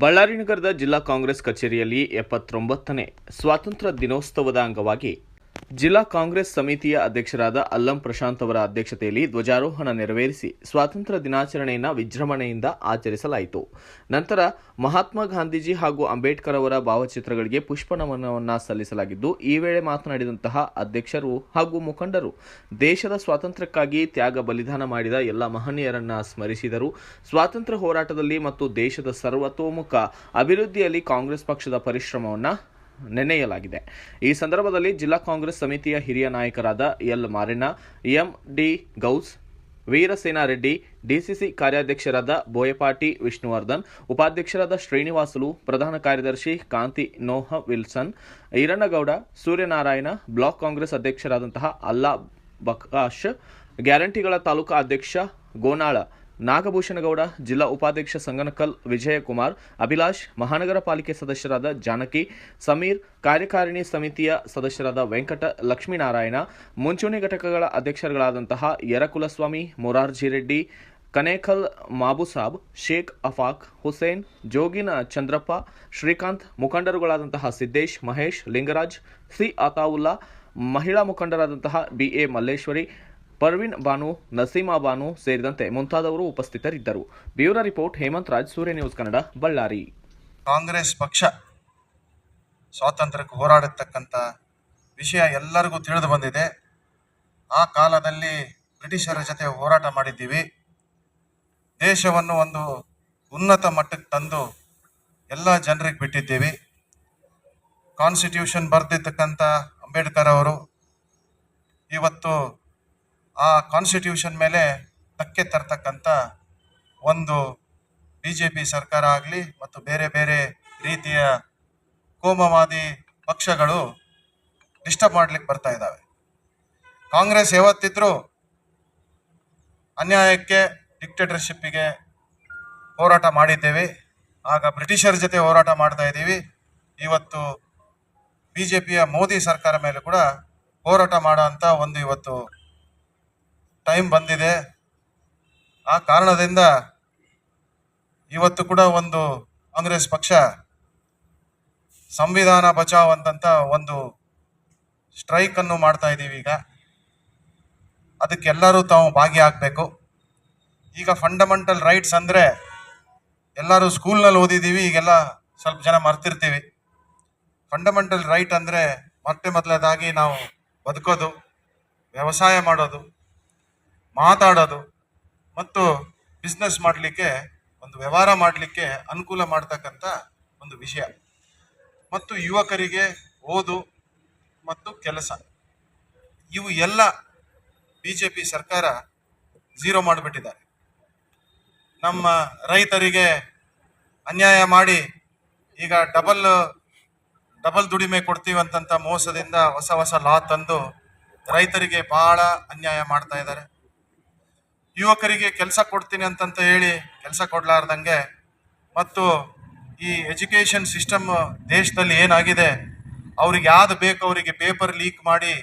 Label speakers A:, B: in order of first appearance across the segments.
A: ಬಳ್ಳಾರಿ ನಗರದ ಜಿಲ್ಲಾ ಕಾಂಗ್ರೆಸ್ ಕಚೇರಿಯಲ್ಲಿ 79ನೇ ಸ್ವಾತಂತ್ರ್ಯ ದಿನೋತ್ಸವದ ಅಂಗವಾಗಿ ಜಿಲ್ಲಾ ಕಾಂಗ್ರೆಸ್ ಸಮಿತಿಯ ಅಧ್ಯಕ್ಷರಾದ ಅಲ್ಲಂ ಪ್ರಶಾಂತ್ ಅವರ ಅಧ್ಯಕ್ಷತೆಯಲ್ಲಿ ಧ್ವಜಾರೋಹಣ ನೆರವೇರಿಸಿ ಸ್ವಾತಂತ್ರ್ಯ ದಿನಾಚರಣೆಯನ್ನು ವಿಜೃಂಭಣೆಯಿಂದ ಆಚರಿಸಲಾಯಿತು. ನಂತರ ಮಹಾತ್ಮ ಗಾಂಧೀಜಿ ಹಾಗೂ ಅಂಬೇಡ್ಕರ್ ಅವರ ಭಾವಚಿತ್ರಗಳಿಗೆ ಪುಷ್ಪ ನಮನವನ್ನು ಸಲ್ಲಿಸಲಾಗಿದ್ದು, ಈ ವೇಳೆ ಮಾತನಾಡಿದಂತಹ ಅಧ್ಯಕ್ಷರು ಹಾಗೂ ಮುಖಂಡರು ದೇಶದ ಸ್ವಾತಂತ್ರ್ಯಕ್ಕಾಗಿ ತ್ಯಾಗ ಬಲಿದಾನ ಮಾಡಿದ ಎಲ್ಲ ಮಹನೀಯರನ್ನ ಸ್ಮರಿಸಿದರು. ಸ್ವಾತಂತ್ರ್ಯ ಹೋರಾಟದಲ್ಲಿ ಮತ್ತು ದೇಶದ ಸರ್ವತೋಮುಖ ಅಭಿವೃದ್ಧಿಯಲ್ಲಿ ಕಾಂಗ್ರೆಸ್ ಪಕ್ಷದ ಪರಿಶ್ರಮವನ್ನು ನೆನೆಯಲಾಗಿದೆ. ಈ ಸಂದರ್ಭದಲ್ಲಿ ಜಿಲ್ಲಾ ಕಾಂಗ್ರೆಸ್ ಸಮಿತಿಯ ಹಿರಿಯ ನಾಯಕರಾದ L Marenna, M D Ghouse, Veerasena Reddy, DCC ಕಾರ್ಯಾಧ್ಯಕ್ಷರಾದ ಬೋಯಪಾಟಿ ವಿಷ್ಣುವರ್ಧನ್, ಉಪಾಧ್ಯಕ್ಷರಾದ ಶ್ರೀನಿವಾಸುಲು, ಪ್ರಧಾನ ಕಾರ್ಯದರ್ಶಿ Kanthi Noah Wilson, Eerannagowda, Suryanarayana, block Congress ಅಧ್ಯಕ್ಷರಾದಂತಹ ಅಲ್ಲಾ ಬಕಾಶ್, ಗ್ಯಾರಂಟಿಗಳ ತಾಲೂಕಾ ಅಧ್ಯಕ್ಷ ಗೋನಾಳ ನಾಗಭೂಷಣಗೌಡ, ಜಿಲ್ಲಾ ಉಪಾಧ್ಯಕ್ಷ ಸಂಗನಕಲ್ ವಿಜಯಕುಮಾರ್, ಅಭಿಲಾಷ್, ಮಹಾನಗರ ಪಾಲಿಕೆ ಸದಸ್ಯರಾದ ಜಾನಕಿ, ಸಮೀರ್, ಕಾರ್ಯಕಾರಿಣಿ ಸಮಿತಿಯ ಸದಸ್ಯರಾದ ವೆಂಕಟ ಲಕ್ಷ್ಮೀನಾರಾಯಣ, ಮುಂಚೂಣಿ ಘಟಕಗಳ ಅಧ್ಯಕ್ಷರುಗಳಾದಂತಹ ಯರಕುಲಸ್ವಾಮಿ, ಮೊರಾರ್ಜಿ ರೆಡ್ಡಿ, ಕನೇಕಲ್ ಮಾಬುಸಾಬ್, ಶೇಖ್ ಅಫಾಕ್, ಹುಸೇನ್, ಜೋಗಿನ ಚಂದ್ರಪ್ಪ, ಶ್ರೀಕಾಂತ್, ಮುಖಂಡರುಗಳಾದಂತಹ ಸಿದ್ದೇಶ್, ಮಹೇಶ್, ಲಿಂಗರಾಜ್, ಸಿ ಅತಾವುಲ್ಲಾ, ಮಹಿಳಾ ಮುಖಂಡರಾದಂತಹ ಬಿಎ ಮಲ್ಲೇಶ್ವರಿ, ಪರ್ವಿನ್ ಬಾನು, ನಸೀಮಾ ಬಾನು ಸೇರಿದಂತೆ ಮುಂತಾದವರು ಉಪಸ್ಥಿತರಿದ್ದರು. ಬ್ಯೂರೋ ರಿಪೋರ್ಟ್ ಹೇಮಂತ್ ರಾಜ್, ಸೂರ್ಯ ನ್ಯೂಸ್ ಕನ್ನಡ, ಬಳ್ಳಾರಿ.
B: ಕಾಂಗ್ರೆಸ್ ಪಕ್ಷ ಸ್ವಾತಂತ್ರ್ಯಕ್ಕೆ ಹೋರಾಡತಕ್ಕಂಥ ವಿಷಯ ಎಲ್ಲರಿಗೂ ತಿಳಿದು ಬಂದಿದೆ. ಆ ಕಾಲದಲ್ಲಿ ಬ್ರಿಟಿಷರ ಜೊತೆ ಹೋರಾಟ ಮಾಡಿದ್ದೀವಿ. ದೇಶವನ್ನು ಒಂದು ಉನ್ನತ ಮಟ್ಟಕ್ಕೆ ತಂದು ಎಲ್ಲ ಜನರಿಗೆ ಬಿಟ್ಟಿದ್ದೀವಿ. ಕಾನ್ಸ್ಟಿಟ್ಯೂಷನ್ ಬರೆದಿರ್ತಕ್ಕಂಥ ಅಂಬೇಡ್ಕರ್ ಅವರು ಇವತ್ತು ಆ ಕಾನ್ಸ್ಟಿಟ್ಯೂಷನ್ ಮೇಲೆ ಧಕ್ಕೆ ತರ್ತಕ್ಕಂಥ ಒಂದು BJP ಸರ್ಕಾರ ಆಗಲಿ ಮತ್ತು ಬೇರೆ ಬೇರೆ ರೀತಿಯ ಕೋಮವಾದಿ ಪಕ್ಷಗಳು ಡಿಸ್ಟರ್ಬ್ ಮಾಡ್ಲಿಕ್ಕೆ ಬರ್ತಾ ಇದ್ದಾವೆ. ಕಾಂಗ್ರೆಸ್ ಯಾವತ್ತಿದ್ರೂ ಅನ್ಯಾಯಕ್ಕೆ, ಡಿಕ್ಟೇಟರ್ಶಿಪ್ಪಿಗೆ ಹೋರಾಟ ಮಾಡಿದ್ದೇವೆ. ಆಗ ಬ್ರಿಟಿಷರ ಜೊತೆ ಹೋರಾಟ ಮಾಡ್ತಾ ಇದ್ದೀವಿ. ಇವತ್ತು BJPಯ ಮೋದಿ ಸರ್ಕಾರ ಮೇಲೆ ಕೂಡ ಹೋರಾಟ ಮಾಡೋ ಅಂತ ಒಂದು ಇವತ್ತು ಟೈಮ್ ಬಂದಿದೆ. ಆ ಕಾರಣದಿಂದ ಇವತ್ತು ಕೂಡ ಒಂದು ಕಾಂಗ್ರೆಸ್ ಪಕ್ಷ ಸಂವಿಧಾನ ಬಚಾವ್ ಅಂತಂತ ಒಂದು ಸ್ಟ್ರೈಕ್ ಅನ್ನು ಮಾಡ್ತಾ ಇದ್ದೀವಿ. ಈಗ ಅದಕ್ಕೆಲ್ಲರೂ ತಾವು ಭಾಗಿಯಾಗಬೇಕು. ಈಗ ಫಂಡಮೆಂಟಲ್ ರೈಟ್ಸ್ ಅಂದರೆ ಎಲ್ಲರೂ ಸ್ಕೂಲ್ನಲ್ಲಿ ಓದಿದ್ದೀವಿ, ಈಗೆಲ್ಲ ಸ್ವಲ್ಪ ಜನ ಮರ್ತಿರ್ತೀವಿ. ಫಂಡಮೆಂಟಲ್ ರೈಟ್ ಅಂದರೆ ಮೊದಲನೇದಾಗಿ ನಾವು ಬದುಕೋದು, ವ್ಯವಸಾಯ ಮಾಡೋದು, ಮಾತಾಡೋದು ಮತ್ತು ಬಿಸ್ನೆಸ್ ಮಾಡಲಿಕ್ಕೆ, ಒಂದು ವ್ಯವಹಾರ ಮಾಡಲಿಕ್ಕೆ ಅನುಕೂಲ ಮಾಡ್ತಕ್ಕಂಥ ಒಂದು ವಿಷಯ. ಮತ್ತು ಯುವಕರಿಗೆ ಓದು ಮತ್ತು ಕೆಲಸ, ಇವು ಎಲ್ಲ BJP ಸರ್ಕಾರ ಝೀರೋ ಮಾಡಿಬಿಟ್ಟಿದ್ದಾರೆ. ನಮ್ಮ ರೈತರಿಗೆ ಅನ್ಯಾಯ ಮಾಡಿ ಈಗ ಡಬಲ್ ದುಡಿಮೆ ಕೊಡ್ತೀವಿ ಅಂತಂತ ಮೋಸದಿಂದ ಹೊಸ ಲಾ ತಂದು ರೈತರಿಗೆ ಬಹಳ ಅನ್ಯಾಯ ಮಾಡ್ತಾ ಇದ್ದಾರೆ. ಯುವಕರಿಗೆ ಕೆಲಸ ಕೊಡ್ತೀನಿ ಅಂತಂತ ಹೇಳಿ ಕೆಲಸ ಕೊಡ್ಲಾರ್ದಂಗೆ, ಮತ್ತು ಈ ಎಜುಕೇಷನ್ ಸಿಸ್ಟಮ್ ದೇಶದಲ್ಲಿ ಏನಾಗಿದೆ, ಅವ್ರಿಗೆ ಯಾವ್ದು ಬೇಕು ಅವರಿಗೆ ಪೇಪರ್ ಲೀಕ್ ಮಾಡಿ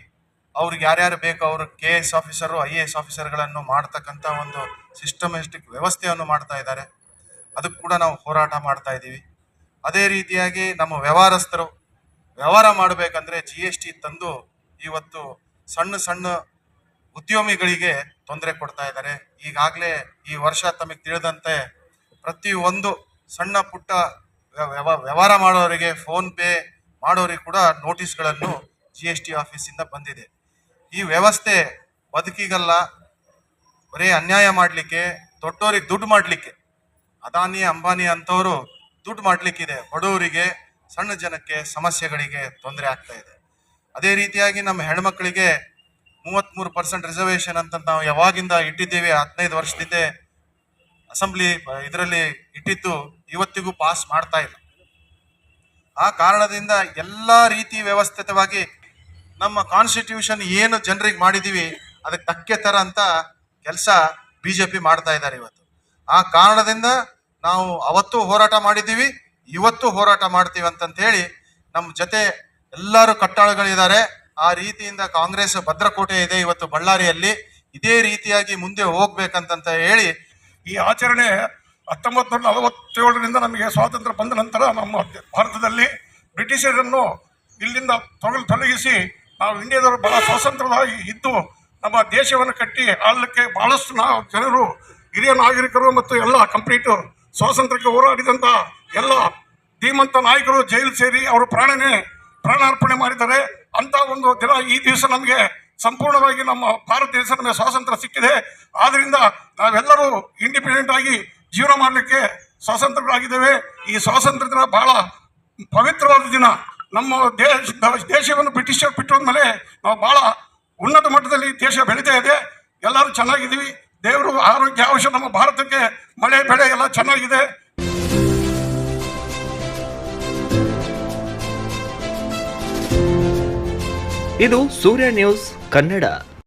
B: ಅವ್ರಿಗೆ ಯಾರ್ಯಾರು ಬೇಕು ಅವರು KS ಆಫೀಸರು, IAS ಆಫೀಸರ್ಗಳನ್ನು ಮಾಡ್ತಕ್ಕಂಥ ಒಂದು ಸಿಸ್ಟಮೆಟಿಕ್ ವ್ಯವಸ್ಥೆಯನ್ನು ಮಾಡ್ತಾ ಇದ್ದಾರೆ. ಅದಕ್ಕೆ ಕೂಡ ನಾವು ಹೋರಾಟ ಮಾಡ್ತಾ ಇದ್ದೀವಿ. ಅದೇ ರೀತಿಯಾಗಿ ನಮ್ಮ ವ್ಯವಹಾರಸ್ಥರು ವ್ಯವಹಾರ ಮಾಡಬೇಕಂದ್ರೆ GST ತಂದು ಇವತ್ತು ಸಣ್ಣ ಉದ್ಯಮಿಗಳಿಗೆ ತೊಂದರೆ ಕೊಡ್ತಾ ಇದ್ದಾರೆ. ಈಗಾಗಲೇ ಈ ವರ್ಷ ತಮಗೆ ತಿಳಿದಂತೆ ಪ್ರತಿಯೊಂದು ಸಣ್ಣ ಪುಟ್ಟ ವ್ಯವಹಾರ ಮಾಡೋರಿಗೆ, ಫೋನ್ ಪೇ ಮಾಡೋರಿಗೆ ಕೂಡ ನೋಟಿಸ್ಗಳನ್ನು GST ಆಫೀಸಿಂದ ಬಂದಿದೆ. ಈ ವ್ಯವಸ್ಥೆ ಬದುಕಿಗಲ್ಲ, ಬರೀ ಅನ್ಯಾಯ ಮಾಡಲಿಕ್ಕೆ, ದೊಡ್ಡವರಿಗೆ ದುಡ್ಡು ಮಾಡಲಿಕ್ಕೆ, ಅದಾನಿ ಅಂಬಾನಿ ಅಂತವರು ದುಡ್ಡು ಮಾಡಲಿಕ್ಕಿದೆ. ಬಡವರಿಗೆ, ಸಣ್ಣ ಜನಕ್ಕೆ, ಸಮಸ್ಯೆಗಳಿಗೆ ತೊಂದರೆ ಆಗ್ತಾ ಇದೆ. ಅದೇ ರೀತಿಯಾಗಿ ನಮ್ಮ ಹೆಣ್ಮಕ್ಳಿಗೆ 33% ರಿಸರ್ವೇಷನ್ ಅಂತ ನಾವು ಯಾವಾಗಿಂದ ಇಟ್ಟಿದ್ದೇವೆ, 15 ವರ್ಷದಿಂದ ಅಸೆಂಬ್ಲಿ ಇದರಲ್ಲಿ ಇಟ್ಟಿದ್ದು ಇವತ್ತಿಗೂ ಪಾಸ್ ಮಾಡ್ತಾ ಇಲ್ಲ. ಆ ಕಾರಣದಿಂದ ಎಲ್ಲ ರೀತಿ ವ್ಯವಸ್ಥಿತವಾಗಿ ನಮ್ಮ ಕಾನ್ಸ್ಟಿಟ್ಯೂಷನ್ ಏನು ಜನರಿಗೆ ಮಾಡಿದ್ದೀವಿ ಅದಕ್ಕೆ ಧಕ್ಕೆ ತರ ಅಂತ ಕೆಲಸ BJP ಮಾಡ್ತಾ ಇದ್ದಾರೆ ಇವತ್ತು. ಆ ಕಾರಣದಿಂದ ನಾವು ಅವತ್ತು ಹೋರಾಟ ಮಾಡಿದ್ದೀವಿ, ಇವತ್ತು ಹೋರಾಟ ಮಾಡ್ತೀವಿ ಅಂತಂತ ಹೇಳಿ ನಮ್ಮ ಜೊತೆ ಎಲ್ಲರೂ ಕಟ್ಟಾಳುಗಳಿದ್ದಾರೆ. ಆ ರೀತಿಯಿಂದ ಕಾಂಗ್ರೆಸ್ ಭದ್ರಕೋಟೆ ಇದೆ ಇವತ್ತು ಬಳ್ಳಾರಿಯಲ್ಲಿ. ಇದೇ ರೀತಿಯಾಗಿ ಮುಂದೆ ಹೋಗ್ಬೇಕಂತ ಹೇಳಿ
C: ಈ ಆಚರಣೆ 1947ರಿಂದ ನಮಗೆ ಸ್ವಾತಂತ್ರ್ಯ ಬಂದ ನಂತರ ನಮ್ಮ ಭಾರತದಲ್ಲಿ ಬ್ರಿಟಿಷರನ್ನು ಇಲ್ಲಿಂದ ತೊಲಗಿಸಿ ನಾವು ಇಂಡಿಯಾದವರು ಬಹಳ ಸ್ವತಂತ್ರವಾಗಿ ಇದ್ದು ನಮ್ಮ ದೇಶವನ್ನು ಕಟ್ಟಿ ಆಳಲಿಕ್ಕೆ ಬಹಳಷ್ಟು ಜನರು ಹಿರಿಯ ನಾಗರಿಕರು ಮತ್ತು ಎಲ್ಲ ಕಂಪ್ಲೀಟ್ ಸ್ವಾತಂತ್ರ್ಯಕ್ಕೆ ಹೋರಾಡಿದಂಥ ಎಲ್ಲ ಧೀಮಂತ ನಾಯಕರು ಜೈಲು ಸೇರಿ ಅವರು ಪ್ರಾಣಾರ್ಪಣೆ ಮಾಡಿದ್ದಾರೆ. ಅಂತ ಒಂದು ದಿನ ಈ ದಿವಸ ನಮಗೆ ಸಂಪೂರ್ಣವಾಗಿ ನಮ್ಮ ಭಾರತ ದೇಶ ನಮಗೆ ಸ್ವಾತಂತ್ರ್ಯ ಸಿಕ್ಕಿದೆ. ಆದ್ದರಿಂದ ನಾವೆಲ್ಲರೂ ಇಂಡಿಪೆಂಡೆಂಟ್ ಆಗಿ ಜೀವನ ಮಾಡಲಿಕ್ಕೆ ಸ್ವಾತಂತ್ರ್ಯರಾಗಿದ್ದೇವೆ. ಈ ಸ್ವಾತಂತ್ರ್ಯ ದಿನ ಬಹಳ ಪವಿತ್ರವಾದ ದಿನ. ನಮ್ಮ ದೇಶವನ್ನು ಬ್ರಿಟಿಷರು ಬಿಟ್ಟೋದ್ಮೇಲೆ ನಾವು ಬಹಳ ಉನ್ನತ ಮಟ್ಟದಲ್ಲಿ ದೇಶ ಬೆಳೀತಾ ಇದೆ. ಎಲ್ಲರೂ ಚೆನ್ನಾಗಿದ್ದೀವಿ. ದೇವರು ಆರೋಗ್ಯ ಅವಶ್ಯ ನಮ್ಮ ಭಾರತಕ್ಕೆ ಮಳೆ ಬೆಳೆ ಎಲ್ಲ ಚೆನ್ನಾಗಿದೆ.
A: ಇದು ಸೂರ್ಯ ನ್ಯೂಸ್ ಕನ್ನಡ.